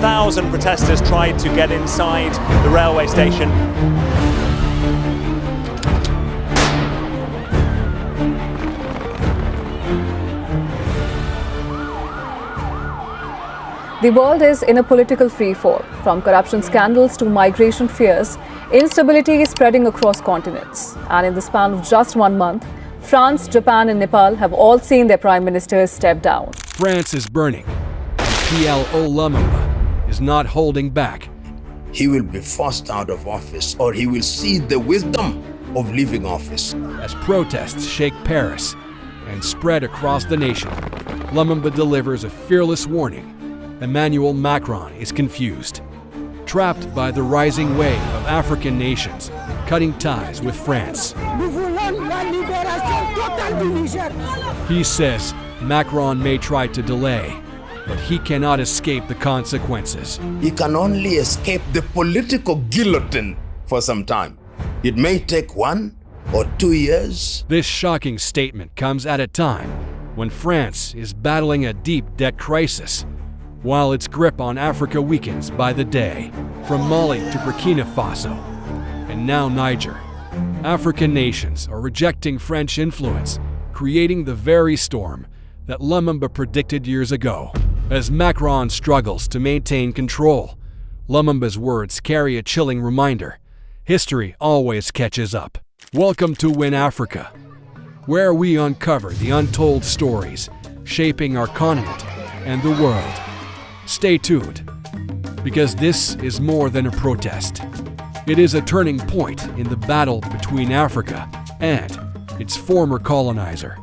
1,000 protesters tried to get inside the railway station. The world is in a political freefall. From corruption scandals to migration fears, instability is spreading across continents. And in the span of just 1 month, France, Japan and Nepal have all seen their prime ministers step down. France is burning. PLO Lumumba is not holding back. He will be forced out of office, or he will see the wisdom of leaving office. As protests shake Paris and spread across the nation, Lumumba delivers a fearless warning. Emmanuel Macron is confused, trapped by the rising wave of African nations cutting ties with France. He says Macron may try to delay, but he cannot escape the consequences. He can only escape the political guillotine for some time. It may take 1 or 2 years. This shocking statement comes at a time when France is battling a deep debt crisis, while its grip on Africa weakens by the day. From Mali to Burkina Faso, and now Niger, African nations are rejecting French influence, creating the very storm that Lumumba predicted years ago. As Macron struggles to maintain control, Lumumba's words carry a chilling reminder: history always catches up. Welcome to Win Africa, where we uncover the untold stories shaping our continent and the world. Stay tuned, because this is more than a protest. It is a turning point in the battle between Africa and its former colonizer.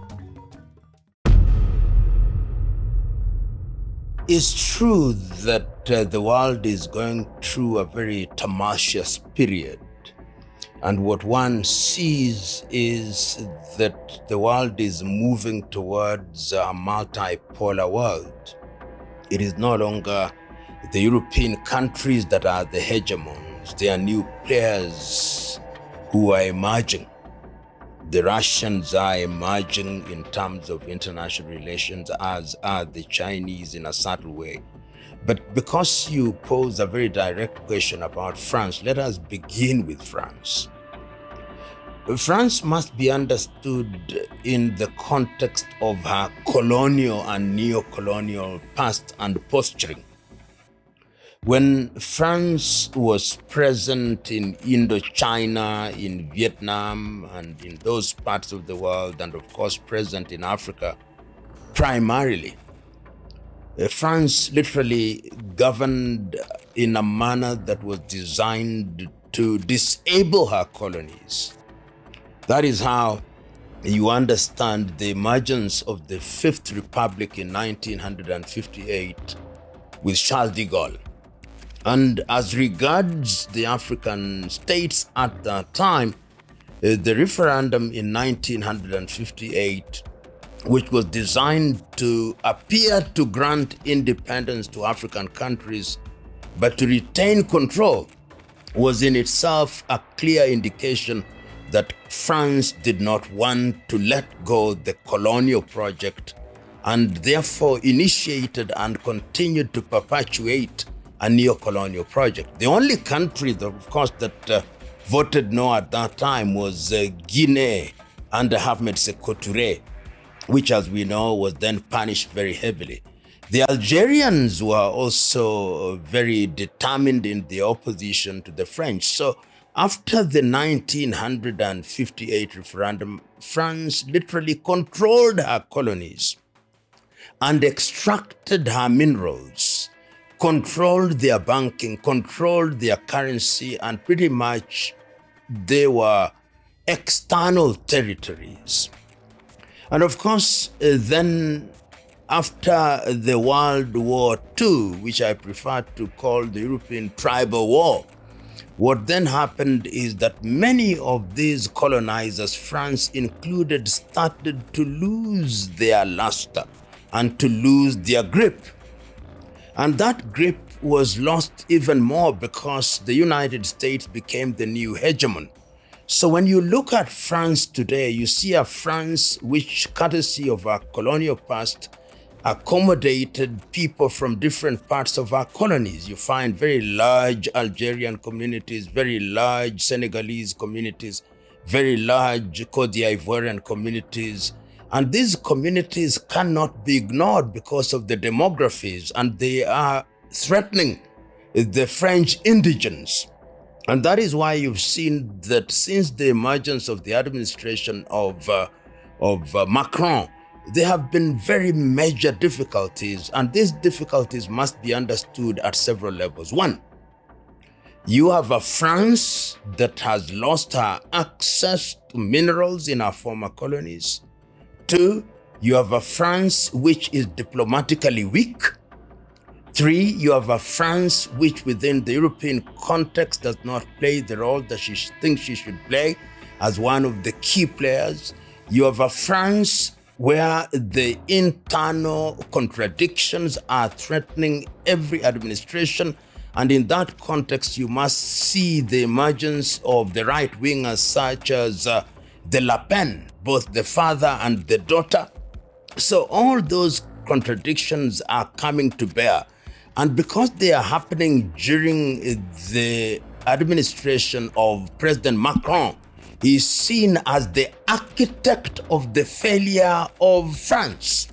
It's true that the world is going through a very tumultuous period. And what one sees is that the world is moving towards a multipolar world. It is no longer the European countries that are the hegemons. They are new players who are emerging. The Russians are emerging in terms of international relations, as are the Chinese in a subtle way. But because you pose a very direct question about France, let us begin with France. France must be understood in the context of her colonial and neo-colonial past and posturing. When France was present in Indochina, in Vietnam, and in those parts of the world, and of course present in Africa, primarily, France literally governed in a manner that was designed to disable her colonies. That is how you understand the emergence of the Fifth Republic in 1958 with Charles de Gaulle. And as regards the African states at that time, the referendum in 1958, which was designed to appear to grant independence to African countries, but to retain control, was in itself a clear indication that France did not want to let go the colonial project, and therefore initiated and continued to perpetuate a neo-colonial project. The only country, of course, that voted no at that time was Guinea under Ahmed Sékou Touré, which, as we know, was then punished very heavily. The Algerians were also very determined in their opposition to the French. So after the 1958 referendum, France literally controlled her colonies and extracted her minerals, controlled their banking, controlled their currency, and pretty much they were external territories. And of course, then after the World War II, which I prefer to call the European Tribal War, what then happened is that many of these colonizers, France included, started to lose their luster and to lose their grip. And that grip was lost even more because the United States became the new hegemon. So when you look at France today, you see a France which, courtesy of our colonial past, accommodated people from different parts of our colonies. You find very large Algerian communities, very large Senegalese communities, very large Cote d'Ivoirian communities. And these communities cannot be ignored because of the demographies, and they are threatening the French indigents. And that is why you've seen that since the emergence of the administration of Macron, there have been very major difficulties, and these difficulties must be understood at several levels. One, you have a France that has lost her access to minerals in our former colonies. Two, you have a France which is diplomatically weak. Three, you have a France which within the European context does not play the role that she thinks she should play as one of the key players. You have a France where the internal contradictions are threatening every administration. And in that context, you must see the emergence of the right wingers such as the Le Pen, both the father and the daughter. So all those contradictions are coming to bear. And because they are happening during the administration of President Macron, he is seen as the architect of the failure of France.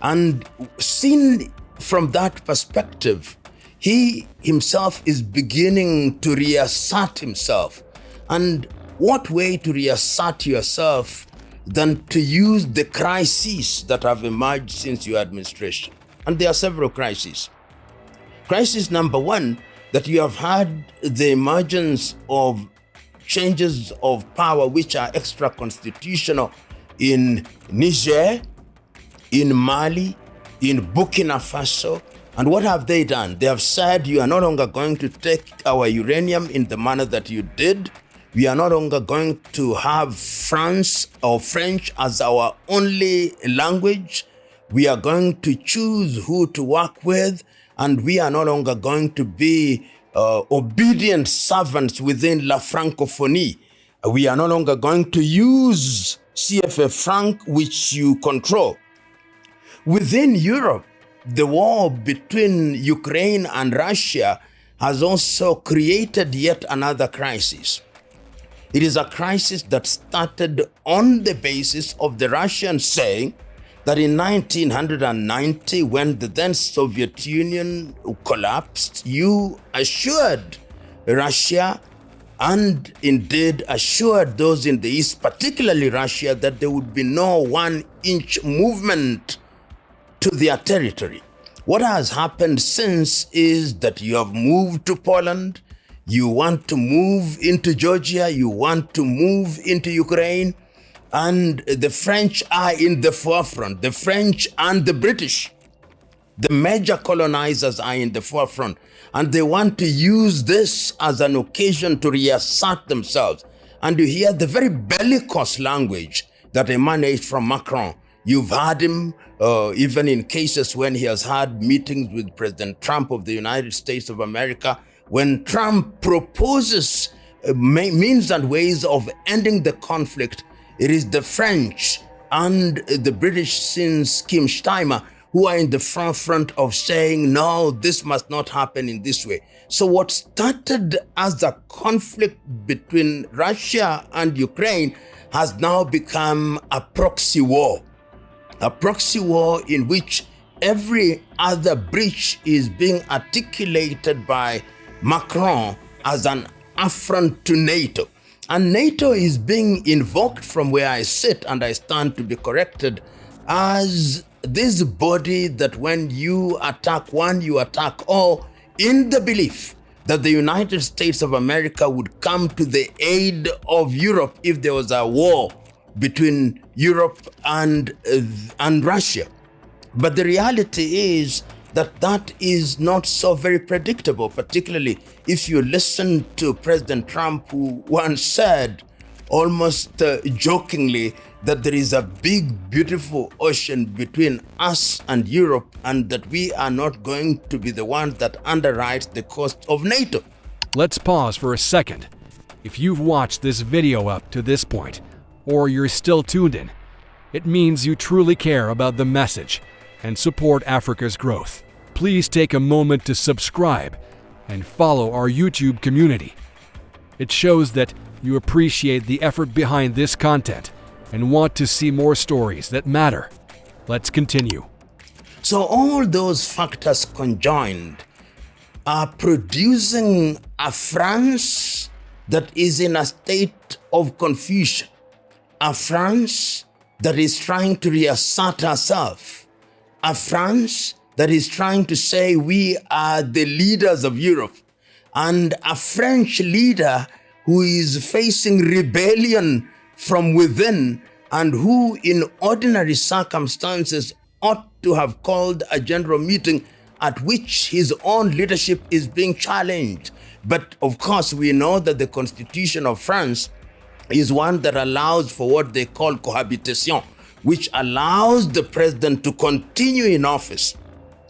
And seen from that perspective, he himself is beginning to reassert himself. And what way to reassert yourself than to use the crises that have emerged since your administration? And there are several crises. Crisis number one, that you have had the emergence of changes of power which are extra-constitutional in Niger, in Mali, in Burkina Faso. And what have they done? They have said, you are no longer going to take our uranium in the manner that you did. We are no longer going to have France or French as our only language. We are going to choose who to work with, and we are no longer going to be obedient servants within La Francophonie. We are no longer going to use CFA franc, which you control. Within Europe, the war between Ukraine and Russia has also created yet another crisis. It is a crisis that started on the basis of the Russians saying that in 1990, when the then Soviet Union collapsed, you assured Russia and indeed assured those in the East, particularly Russia, that there would be no 1-inch movement to their territory. What has happened since is that you have moved to Poland, you want to move into Georgia, you want to move into Ukraine, and the French are in the forefront. The French and the British, the major colonizers, are in the forefront, and they want to use this as an occasion to reassert themselves. And you hear the very bellicose language that emanates from Macron. You've heard him even in cases when he has had meetings with President Trump of the United States of America. When Trump proposes means and ways of ending the conflict, it is the French and the British since Kim Steimer who are in the front of saying, no, this must not happen in this way. So what started as a conflict between Russia and Ukraine has now become a proxy war. A proxy war in which every other breach is being articulated by Macron as an affront to NATO. And NATO is being invoked from where I sit, and I stand to be corrected, as this body that when you attack one, you attack all, in the belief that the United States of America would come to the aid of Europe if there was a war between Europe and Russia. But the reality is that that is not so very predictable, particularly if you listen to President Trump, who once said, almost jokingly, that there is a big, beautiful ocean between us and Europe, and that we are not going to be the ones that underwrite the cost of NATO. Let's pause for a second. If you've watched this video up to this point, or you're still tuned in, it means you truly care about the message. and support Africa's growth. Please take a moment to subscribe and follow our YouTube community. It shows that you appreciate the effort behind this content and want to see more stories that matter. Let's continue. So all those factors conjoined are producing a France that is in a state of confusion, a France that is trying to reassert herself, a France that is trying to say we are the leaders of Europe, and a French leader who is facing rebellion from within and who in ordinary circumstances ought to have called a general meeting at which his own leadership is being challenged. But of course, we know that the Constitution of France is one that allows for what they call cohabitation, which allows the president to continue in office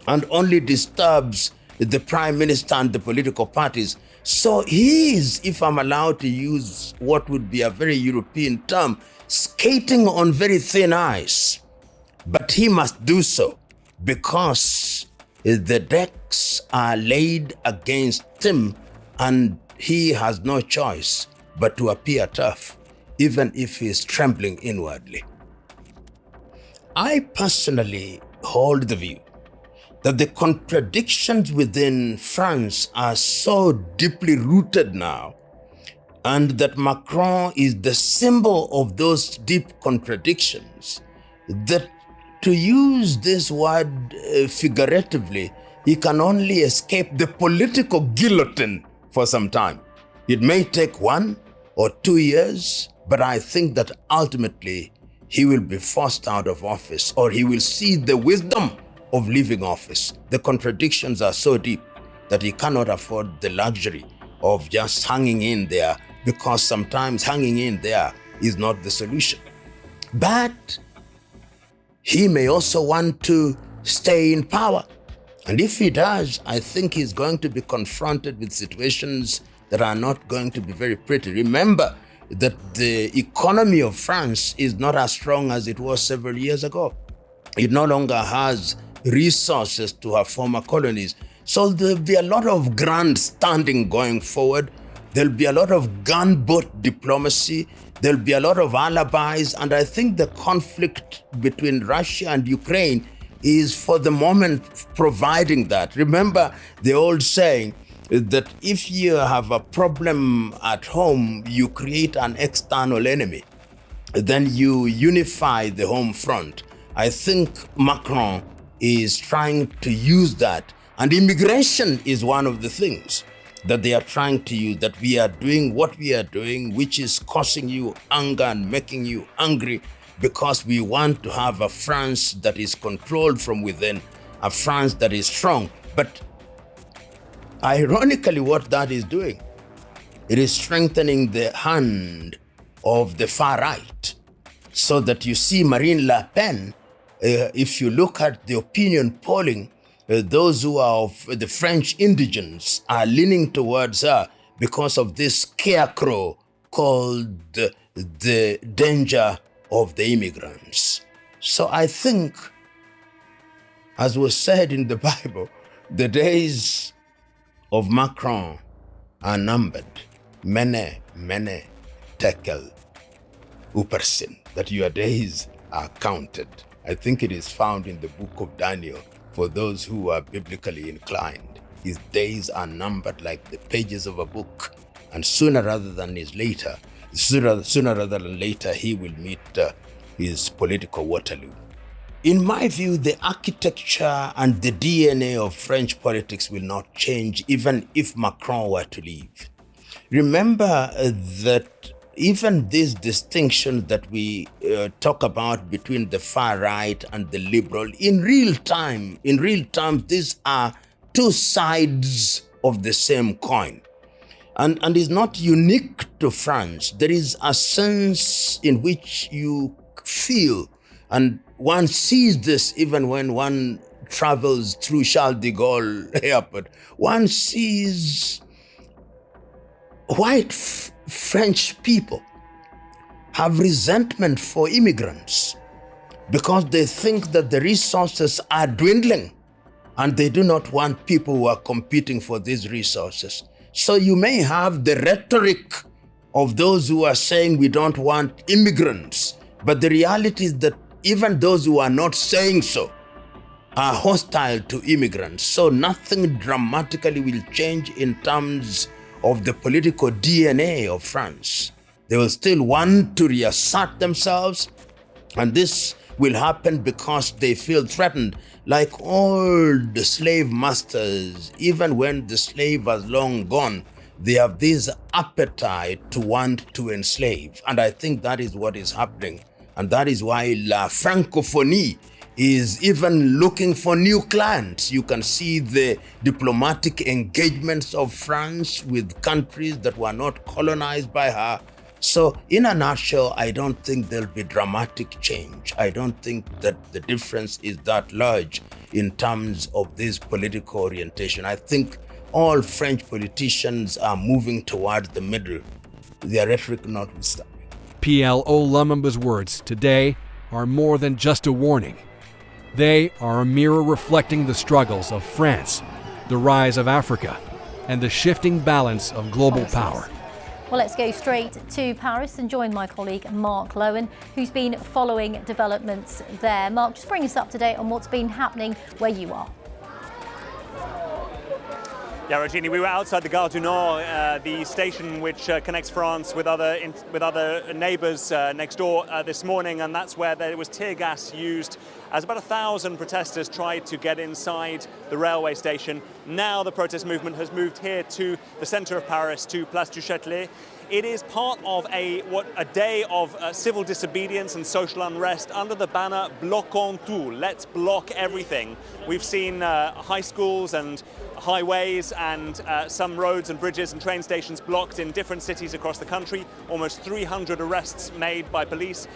and only disturbs the prime minister and the political parties. So he is, if I'm allowed to use what would be a very European term, skating on very thin ice. But he must do so because the decks are laid against him and he has no choice but to appear tough, even if he is trembling inwardly. I personally hold the view that the contradictions within France are so deeply rooted now, and that Macron is the symbol of those deep contradictions, that to use this word figuratively, he can only escape the political guillotine for some time. It may take 1 or 2 years, but I think that ultimately he will be forced out of office, or he will see the wisdom of leaving office. The contradictions are so deep that he cannot afford the luxury of just hanging in there, because sometimes hanging in there is not the solution. But he may also want to stay in power. And if he does, I think he's going to be confronted with situations that are not going to be very pretty. Remember that the economy of France is not as strong as it was several years ago. It no longer has resources to her former colonies. So there'll be a lot of grandstanding going forward. There'll be a lot of gunboat diplomacy. There'll be a lot of alibis. And I think the conflict between Russia and Ukraine is for the moment providing that. Remember the old saying that if you have a problem at home, you create an external enemy, then you unify the home front. I think Macron is trying to use that. And immigration is one of the things that they are trying to use, that we are doing what we are doing, which is causing you anger and making you angry, because we want to have a France that is controlled from within, a France that is strong. But ironically, what that is doing, it is strengthening the hand of the far right, so that you see Marine Le Pen, if you look at the opinion polling, those who are of the French indigents are leaning towards her because of this scarecrow called the danger of the immigrants. So I think, as was said in the Bible, the days of Macron are numbered. Mene, mene, tekel, upersin, that your days are counted. I think it is found in the book of Daniel for those who are biblically inclined. His days are numbered like the pages of a book, and sooner rather than later, he will meet his political Waterloo. In my view, the architecture and the DNA of French politics will not change even if Macron were to leave. Remember that even these distinctions that we talk about between the far right and the liberal, in real terms, these are two sides of the same coin. And it's not unique to France. There is a sense in which you feel, and one sees this even when one travels through Charles de Gaulle airport, one sees white French people have resentment for immigrants. because they think that the resources are dwindling and they do not want people who are competing for these resources. So you may have the rhetoric of those who are saying we don't want immigrants, but the reality is that even those who are not saying so are hostile to immigrants. So nothing dramatically will change in terms of the political DNA of France. They will still want to reassert themselves, and this will happen because they feel threatened. Like all the slave masters, even when the slave has long gone, they have this appetite to want to enslave. And I think that is what is happening. And that is why La Francophonie is even looking for new clients. You can see the diplomatic engagements of France with countries that were not colonized by her. So in a nutshell, I don't think there'll be dramatic change. I don't think that the difference is that large in terms of this political orientation. I think all French politicians are moving towards the middle, their rhetoric notwithstanding. PLO Lumumba's words today are more than just a warning. They are a mirror reflecting the struggles of France, the rise of Africa, and the shifting balance of global power. Well, let's go straight to Paris and join my colleague Mark Lowen, who's been following developments there. Mark, just bring us up to date on what's been happening where you are. Yeah, Regini, we were outside the Gare du Nord, the station which connects France with other neighbours next door this morning, and that's where there was tear gas used as about 1,000 protesters tried to get inside the railway station. Now the protest movement has moved here to the centre of Paris, to Place du Châtelet. It is part of a day of civil disobedience and social unrest under the banner Bloquons tout, let's block everything. We've seen high schools and highways and some roads and bridges and train stations blocked in different cities across the country. Almost 300 arrests made by police.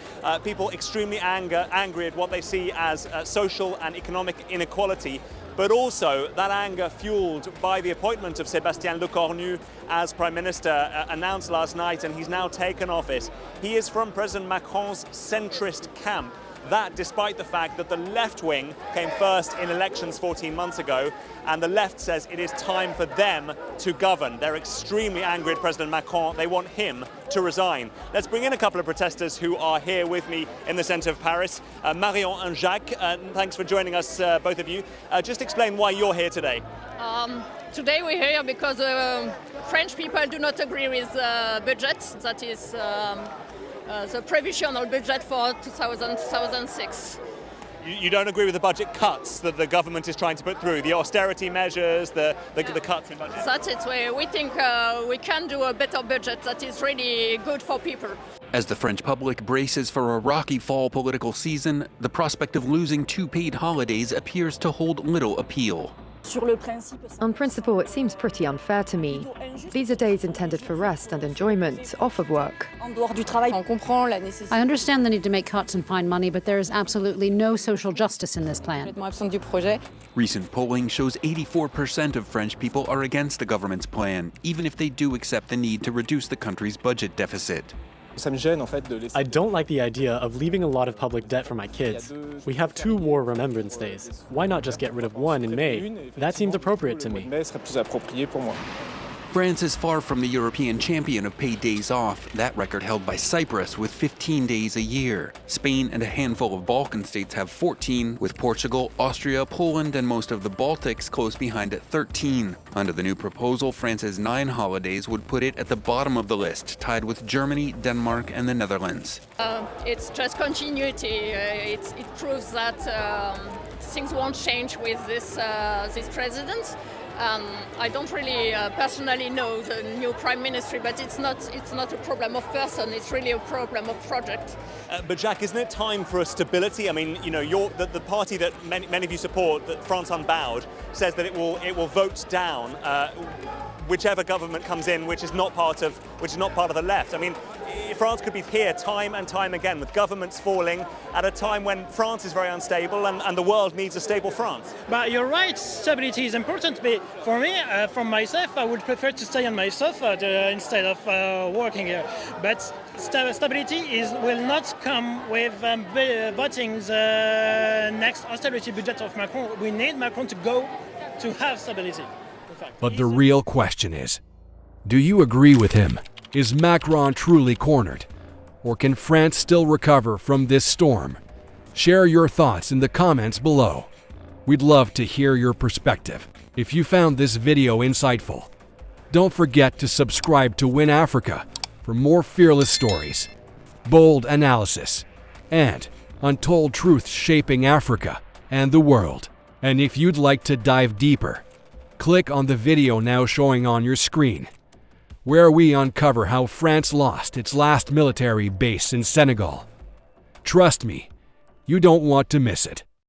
People extremely angry at what they see as social and economic inequality, but also that anger fueled by the appointment of Sébastien Lecornu as Prime Minister announced last night, and he's now taken office. He is from President Macron's centrist camp. That despite the fact that the left wing came first in elections 14 months ago, and the left says it is time for them to govern. They're extremely angry at President Macron. They want him to resign. Let's bring in a couple of protesters who are here with me in the centre of Paris. Marion and Jacques, thanks for joining us, both of you. Just explain why you're here today. Today we're here because French people do not agree with budget, that is the provisional budget for 2006. You don't agree with the budget cuts that the government is trying to put through, the austerity measures, the cuts in budget? That's it. We think we can do a better budget that is really good for people. As the French public braces for a rocky fall political season, the prospect of losing 2 paid holidays appears to hold little appeal. On principle, it seems pretty unfair to me. These are days intended for rest and enjoyment, off of work. I understand the need to make cuts and find money, but there is absolutely no social justice in this plan. Recent polling shows 84% of French people are against the government's plan, even if they do accept the need to reduce the country's budget deficit. I don't like the idea of leaving a lot of public debt for my kids. We have 2 war remembrance days. Why not just get rid of one in May? That seems appropriate to me. France is far from the European champion of paid days off, that record held by Cyprus with 15 days a year. Spain and a handful of Balkan states have 14, with Portugal, Austria, Poland, and most of the Baltics close behind at 13. Under the new proposal, France's 9 holidays would put it at the bottom of the list, tied with Germany, Denmark, and the Netherlands. It's just continuity. It proves that things won't change with this president. I don't really personally know the new prime ministry, but it's not a problem of person. It's really a problem of project. But Jacques, isn't it time for a stability? I mean, you know, the party that many of you support, that France Unbowed, says that it will vote down whichever government comes in, which is not part of the left. I mean, France could be here time and time again, with governments falling at a time when France is very unstable and the world needs a stable France. But you're right, stability is important. But for me, from myself, I would prefer to stay on my sofa instead of working here. But stability will not come with voting the next austerity budget of Macron. We need Macron to go to have stability. But the real question is, do you agree with him? Is Macron truly cornered? Or can France still recover from this storm? Share your thoughts in the comments below. We'd love to hear your perspective. If you found this video insightful, don't forget to subscribe to Win Africa for more fearless stories, bold analysis, and untold truths shaping Africa and the world. And if you'd like to dive deeper, click on the video now showing on your screen, where we uncover how France lost its last military base in Senegal. Trust me, you don't want to miss it.